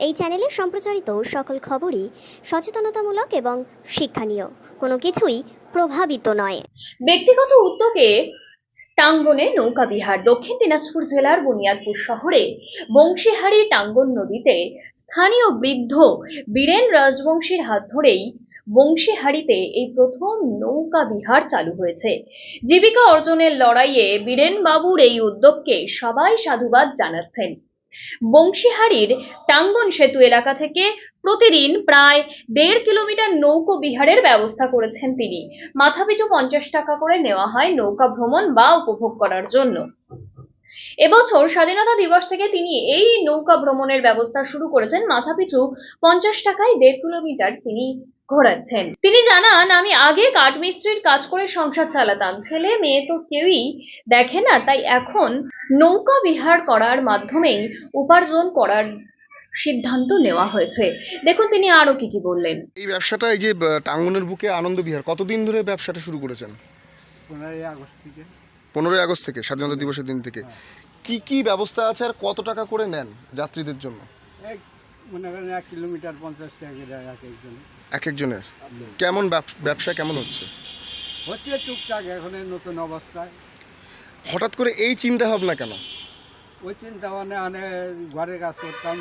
এই চ্যানেলে সম্প্রচারিত সকল খবরই সচেতনতামূলক এবং শিক্ষণীয়, কোনো কিছুই প্রভাবিত নয়। ব্যক্তিগত উদ্যোগে টাঙ্গনে নৌকা বিহার। দক্ষিণ দিনাজপুর জেলার বুনিয়াদপুর শহরে বংশীহারি টাঙ্গন নদীতে স্থানীয় বৃদ্ধ বীরেন রাজবংশীর হাত ধরেই বংশীহারিতে এই প্রথম নৌকা বিহার চালু হয়েছে। জীবিকা অর্জনের লড়াইয়ে বীরেন বাবুর এই উদ্যোগকে সবাই সাধুবাদ জানাচ্ছেন। বংশীহারির টাঙ্গন সেতু এলাকা থেকে প্রতিদিন প্রায় 1.5 কিলোমিটার নৌকো বিহারের ব্যবস্থা করেছেন তিনি। মাথাপিছু 50 টাকা করে নেওয়া হয় নৌকা ভ্রমণ বা উপভোগ করার জন্য। এবছর স্বাধীনতা দিবস থেকে তিনি এই নৌকা ভ্রমণের ব্যবস্থা শুরু করেছেন। মাথাপিছু 50 টাকায় 1.5 কিলোমিটার তিনি ঘোরাচ্ছেন। তিনি জানান, আমি আগে কাঠমিস্ত্রির কাজ করে সংসার চালাতাম, ছেলে মেয়ে তো কেউই দেখে না, তাই এখন নৌকা বিহার করার মাধ্যমেই উপার্জন করার সিদ্ধান্ত নেওয়া হয়েছে। দেখুন তিনি আরো কি বললেন। এই ব্যবসাটা, এই যে টাঙ্গনের বুকে আনন্দ বিহার, কতদিন ধরে ব্যবসাটা শুরু করেছেন? 15 আগস্ট থেকে। 15 আগস্ট থেকে, স্বাধীনতা দিবসের দিন থেকে। কি কি ব্যবস্থা আছে আর কত টাকা করে নেন যাত্রীদের জন্য? মনে করেন 1 কিলোমিটার 50 টাকা করে এক একজনের। কেমন ব্যবসা কেমন হচ্ছে? টুকটাক এখন নতুন অবস্থায়। হঠাৎ করে এই চিন্তা ভাবনা কেন? ওই চিন্তা মানে ঘরের কাজ করতাম,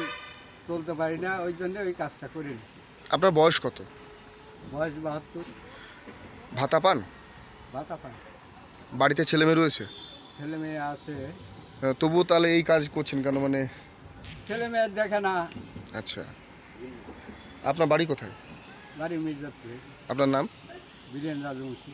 চলতে পারি না, ওই জন্য ওই কাজটা করে নিচ্ছি। আপনার বয়স কত? বয়স 72। ভাতা পান? ভাতা পাই। বাড়িতে ছেলে মেয়ে রয়েছে? ছেলে মেয়ে আছে। তবুও তাহলে এই কাজ করছেন কেন? মানে ছেলে মেয়ে দেখে না। আচ্ছা, আপনার বাড়ি কোথায়? বাড়ি মির্জাপুরে। আপনার নাম? বীরেন রাজবংশী।